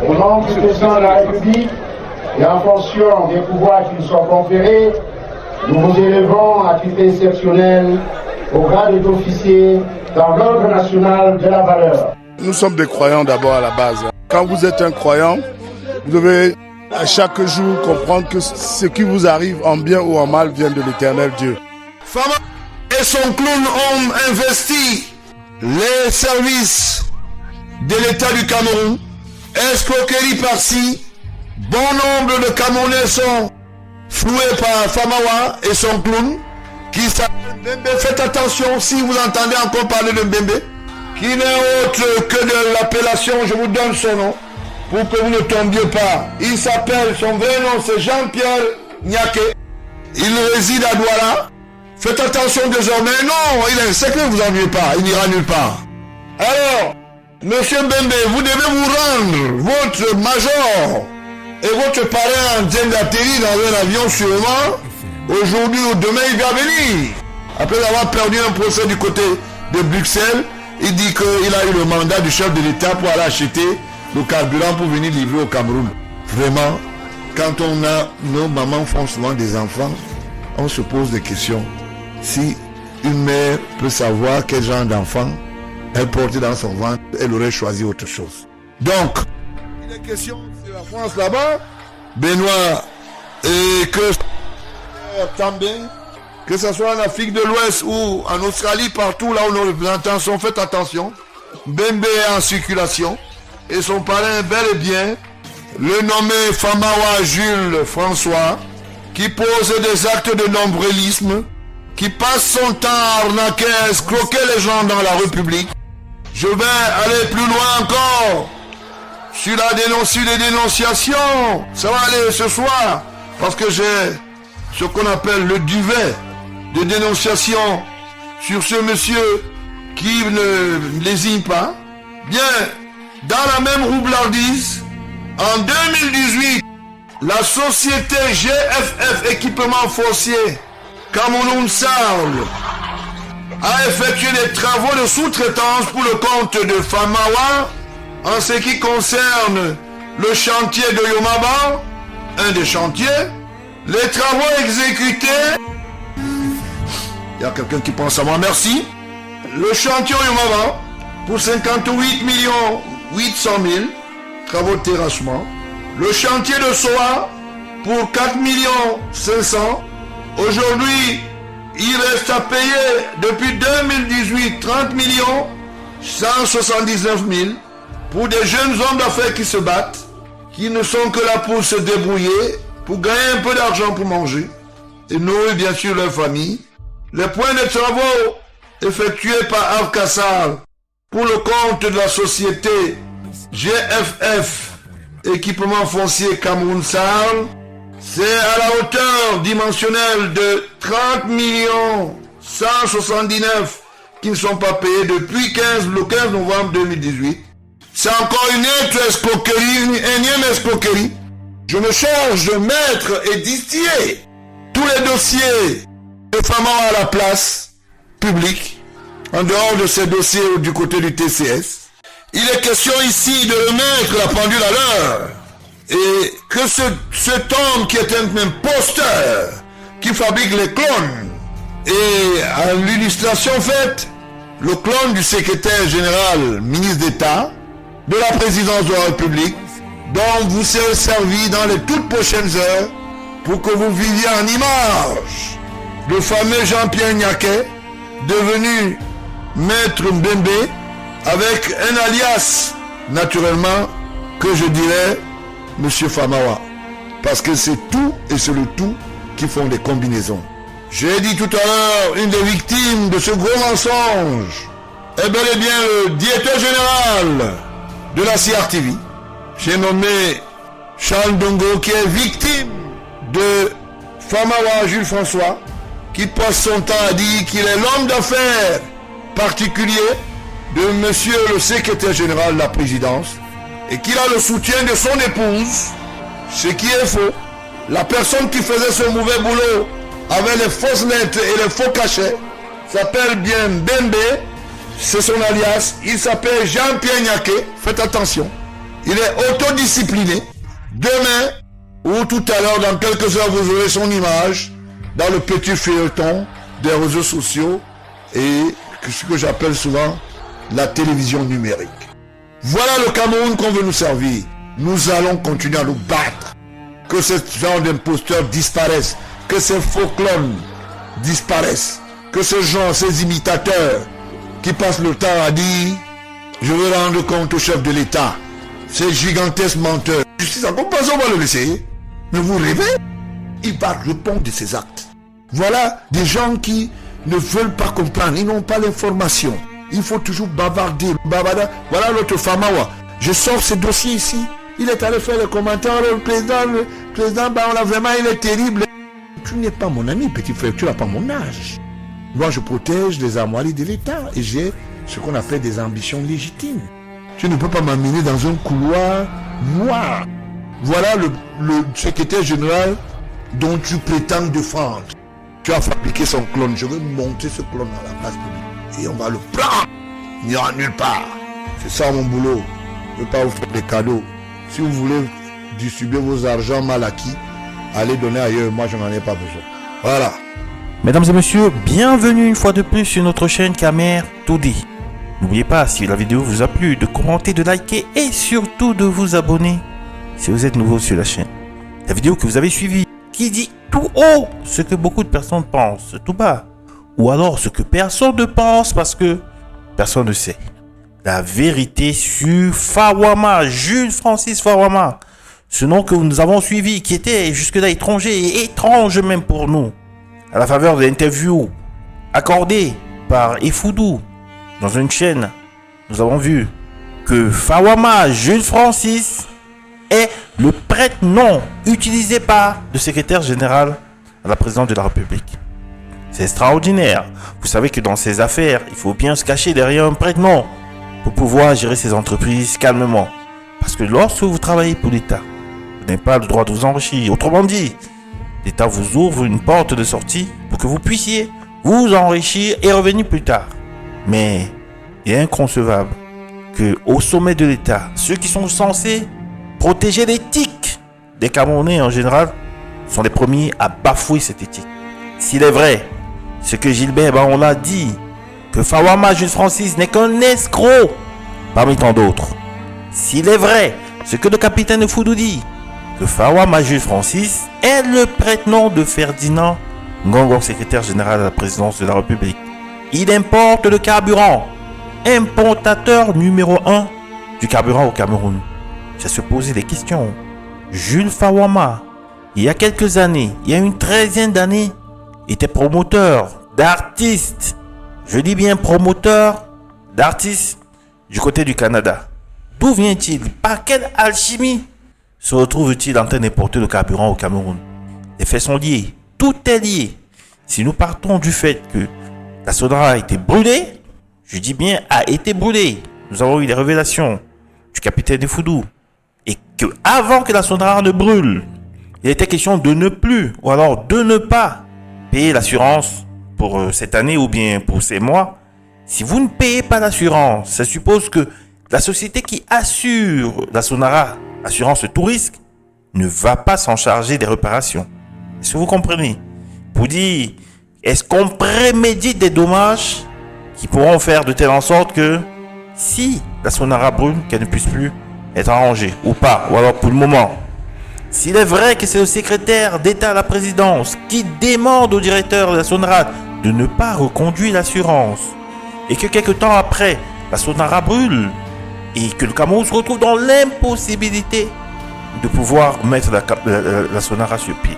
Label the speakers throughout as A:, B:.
A: Au nom du président de la République et en fonction des pouvoirs qui nous sont conférés, nous vous élevons à titre exceptionnel au grade d'officier dans l'ordre national de la valeur.
B: Nous sommes des croyants d'abord à la base. Quand vous êtes un croyant, vous devez à chaque jour comprendre que ce qui vous arrive en bien ou en mal vient de l'Éternel Dieu.
C: Fama et son clown ont investi les services de l'État du Cameroun. Escroquerie par-ci. Bon nombre de Camerounais sont floués par Famawa et son clown qui s'appelle Mbembe. Faites attention si vous entendez encore parler de Mbembe, qui n'est autre que de l'appellation, je vous donne son nom, pour que vous ne tombiez pas. Il s'appelle, son vrai nom c'est Jean-Pierre Niaké. Il réside à Douala. Faites attention désormais. Non, c'est que vous n'ennuyez pas, il n'ira nulle part. Alors, Monsieur Mbembe, vous devez vous rendre, votre major et votre parrain vient d'atterrir dans un avion sûrement. Aujourd'hui ou demain, il va venir. Après avoir perdu un procès du côté de Bruxelles, il dit qu'il a eu le mandat du chef de l'État pour aller acheter le carburant pour venir livrer au Cameroun. Vraiment, quand nos mamans font souvent des enfants, on se pose des questions. Si une mère peut savoir quel genre d'enfant elle portait dans son ventre, elle aurait choisi autre chose. Donc, il est question de la France là-bas, Benoît, et que ce soit en Afrique de l'Ouest ou en Australie, partout là où nos représentants sont, faites attention. Mbembe est en circulation et son parrain bel et bien, le nommé Famawa Jules François, qui pose des actes de nombrilisme, qui passe son temps à arnaquer, à escroquer les gens dans la République. Je vais aller plus loin encore sur les dénonciations. Ça va aller ce soir parce que j'ai ce qu'on appelle le duvet de dénonciation sur ce monsieur qui ne lésine pas. Bien, dans la même roublardise, en 2018, la société GFF Équipement Foncier Cameroun Sable a effectué des travaux de sous-traitance pour le compte de Famawa en ce qui concerne le chantier de Yomaba, un des chantiers. Les travaux exécutés, il y a quelqu'un qui pense à moi, merci. Le chantier Yomaba pour 58 800 000 travaux de terrassement. Le chantier de Soa pour 4 500 000. Aujourd'hui, il reste à payer depuis 2018 30 179 000 pour des jeunes hommes d'affaires qui se battent, qui ne sont que là pour se débrouiller, pour gagner un peu d'argent pour manger et nourrir bien sûr leur famille. Les points de travaux effectués par Avkassar pour le compte de la société GFF Équipement Foncier Cameroun Sahel, c'est à la hauteur dimensionnelle de 30 179 qui ne sont pas payés depuis le 15 novembre 2018. C'est encore une autre escroquerie, une énième escroquerie. Je me charge de mettre et distiller tous les dossiers de Famawa à la place publique, en dehors de ces dossiers du côté du TCS. Il est question ici de remettre la pendule à l'heure. Et que cet homme qui est un imposteur, qui fabrique les clones, et à l'illustration faite, le clone du secrétaire général, ministre d'État, de la présidence de la République, dont vous serez servi dans les toutes prochaines heures pour que vous viviez en image le fameux Jean-Pierre Niaké, devenu maître Mbembe, avec un alias, naturellement, que je dirais Monsieur Famawa, parce que c'est tout et c'est le tout qui font des combinaisons. J'ai dit tout à l'heure, une des victimes de ce gros mensonge est bel et bien le directeur général de la CRTV. J'ai nommé Charles Dongo, qui est victime de Famawa Jules François, qui passe son temps à dire qu'il est l'homme d'affaires particulier de monsieur le secrétaire général de la présidence, et qu'il a le soutien de son épouse, ce qui est faux. La personne qui faisait ce mauvais boulot avec les fausses lettres et les faux cachets s'appelle bien Mbembe, c'est son alias, il s'appelle Jean-Pierre Niaké, faites attention. Il est autodiscipliné. Demain, ou tout à l'heure, dans quelques heures, vous aurez son image dans le petit feuilleton des réseaux sociaux et ce que j'appelle souvent la télévision numérique. Voilà le Cameroun qu'on veut nous servir. Nous allons continuer à nous battre. Que ce genre d'imposteurs disparaissent. Que ces faux clones disparaissent. Que ce genre, ces imitateurs qui passent le temps à dire « Je veux rendre compte au chef de l'État ». Ces gigantesques menteurs. Justice, en comparaison, on va le laisser. Mais vous rêvez? Il va répondre de ses actes. Voilà des gens qui ne veulent pas comprendre. Ils n'ont pas l'information. Il faut toujours bavarder. Voilà l'autre Famawa. Je sors ce dossier ici. Il est allé faire les commentaires. Le président, il est terrible. Tu n'es pas mon ami, petit frère. Tu n'as pas mon âge. Moi, je protège les armoiries de l'État. Et j'ai ce qu'on appelle des ambitions légitimes. Tu ne peux pas m'amener dans un couloir noir. Voilà le secrétaire général dont tu prétends défendre. Tu as fabriqué son clone. Je veux monter ce clone à la place publique. Et on va le prendre. Il n'y aura nulle part. C'est ça mon boulot. Je ne veux pas vous faire des cadeaux. Si vous voulez distribuer vos argents mal acquis, allez donner ailleurs. Moi, je n'en ai pas besoin. Voilà.
D: Mesdames et messieurs, bienvenue une fois de plus sur notre chaîne Kamer Toudi. N'oubliez pas, si la vidéo vous a plu, de commenter, de liker et surtout de vous abonner si vous êtes nouveau sur la chaîne. La vidéo que vous avez suivie, qui dit tout haut ce que beaucoup de personnes pensent tout bas, ou alors ce que personne ne pense parce que personne ne sait. La vérité sur Fawama, Jules Francis Fawama, ce nom que nous avons suivi, qui était jusque-là étranger et étrange même pour nous, à la faveur de l'interview accordée par Efoudou dans une chaîne, nous avons vu que Fawama Jules Francis est le prête-nom utilisé par le secrétaire général à la présidence de la République. C'est extraordinaire. Vous savez que dans ces affaires, il faut bien se cacher derrière un prête-nom pour pouvoir gérer ces entreprises calmement. Parce que lorsque vous travaillez pour l'État, vous n'avez pas le droit de vous enrichir. Autrement dit, l'État vous ouvre une porte de sortie pour que vous puissiez vous enrichir et revenir plus tard. Mais il est inconcevable qu'au sommet de l'État, ceux qui sont censés protéger l'éthique des Camerounais en général sont les premiers à bafouer cette éthique. S'il est vrai, ce que Gilbert on a dit, que Fawama Jules Francis n'est qu'un escroc parmi tant d'autres. S'il est vrai, ce que le capitaine Foudou dit, que Fawama Jules Francis est le prête-nom de Ferdinand Ngongo, secrétaire général à la présidence de la République. Il importe le carburant, importateur numéro 1 du carburant au Cameroun. J'ai se poser des questions. Jules Fawama, il y a quelques années, il y a une 13aine d'années, était promoteur d'artistes. Je dis bien promoteur d'artistes du côté du Canada. D'où vient-il? Par quelle alchimie se retrouve-t-il en train d'importer le carburant au Cameroun? Les faits sont liés. Tout est lié. Si nous partons du fait que la Sonara a été brûlée, je dis bien a été brûlée. Nous avons eu des révélations du capitaine Foudou. Et que avant que la Sonara ne brûle, il était question de ne plus, ou alors de ne pas payer l'assurance pour cette année ou bien pour ces mois. Si vous ne payez pas l'assurance, ça suppose que la société qui assure la Sonara, assurance tout risque, ne va pas s'en charger des réparations. Est-ce que vous comprenez? Pour dire, est-ce qu'on prémédite des dommages qui pourront faire de telle en sorte que si la Sonara brûle, qu'elle ne puisse plus être arrangée ou pas, ou alors pour le moment. S'il est vrai que c'est le secrétaire d'État à la présidence qui demande au directeur de la Sonara de ne pas reconduire l'assurance et que quelque temps après, la Sonara brûle et que le Cameroun se retrouve dans l'impossibilité de pouvoir mettre la Sonara sur pied.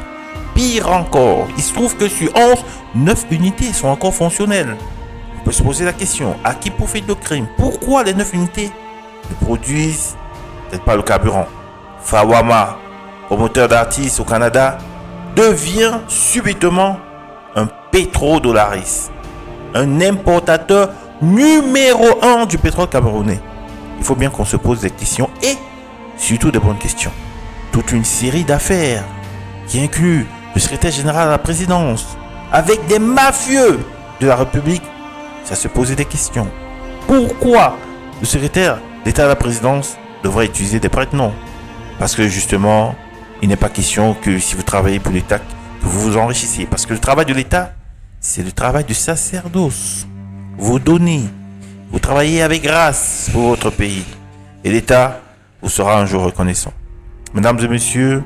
D: Pire encore, il se trouve que sur 11, 9 unités sont encore fonctionnelles. On peut se poser la question, à qui profite le crime? Pourquoi les 9 unités ne produisent peut-être pas le carburant? Fawama, promoteur d'artistes au Canada, devient subitement un pétrodollariste, un importateur numéro 1 du pétrole camerounais. Il faut bien qu'on se pose des questions et surtout des bonnes questions. Toute une série d'affaires qui inclut le secrétaire général à la présidence avec des mafieux de la République. Ça se posait des questions. Pourquoi le secrétaire d'État à la présidence devrait utiliser des prêtres, non. Parce que justement, il n'est pas question que si vous travaillez pour l'État, que vous vous enrichissiez. Parce que le travail de l'État, c'est le travail du sacerdoce. Vous donnez, vous travaillez avec grâce pour votre pays. Et l'État vous sera un jour reconnaissant. Mesdames et messieurs,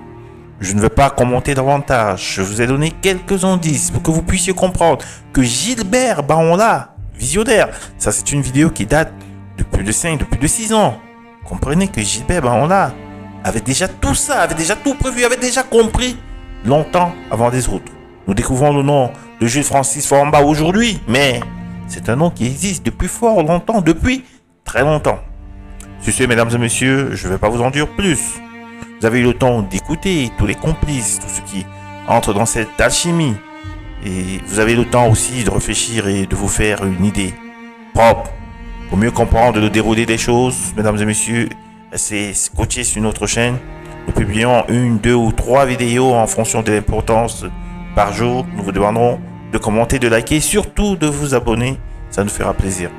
D: je ne veux pas commenter davantage. Je vous ai donné quelques indices pour que vous puissiez comprendre que Gilbert Baonla, visionnaire, ça c'est une vidéo qui date de plus de 5, de plus de 6 ans. Comprenez que Gilbert Baonla avait déjà tout ça, avait déjà tout prévu, avait déjà compris longtemps avant des autres. Nous découvrons le nom de Jules Francis Foramba aujourd'hui, mais c'est un nom qui existe depuis fort longtemps, depuis très longtemps. Sur ce, mesdames et messieurs, je ne vais pas vous en dire plus. Vous avez eu le temps d'écouter tous les complices, tous ceux qui entrent dans cette alchimie. Et vous avez le temps aussi de réfléchir et de vous faire une idée propre pour mieux comprendre le déroulé des choses. Mesdames et messieurs, restez scotchés sur notre chaîne. Nous publions 1, 2 ou 3 vidéos en fonction de l'importance par jour. Nous vous demanderons de commenter, de liker et surtout de vous abonner. Ça nous fera plaisir.